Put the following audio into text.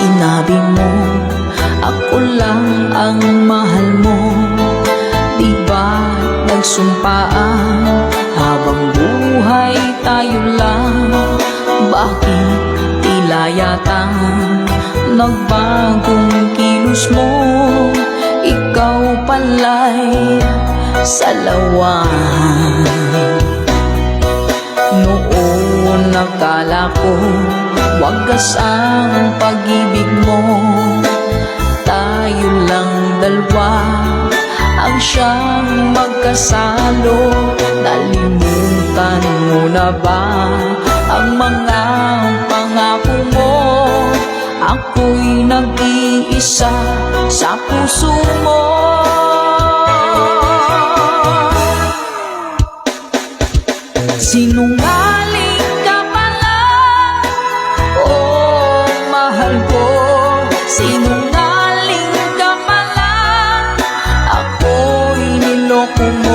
Sinabi mo, ako lang ang mahal mo. Di ba nagsumpaan, habang buhay tayo lang? Bakit tila yata nagbagong kilos mo? Ikaw pala'y salawan. Noon nakala ko wagas ang pag-ibig mo. Tayo lang dalawa ang siyang magkasalo. Nalimutan mo na ba ang mga pangako mo? Ako'y nag-iisa sa puso mo. Sinungaling ka pala, oh mahal ko. Sinungaling ka pala, ako'y niloko mo.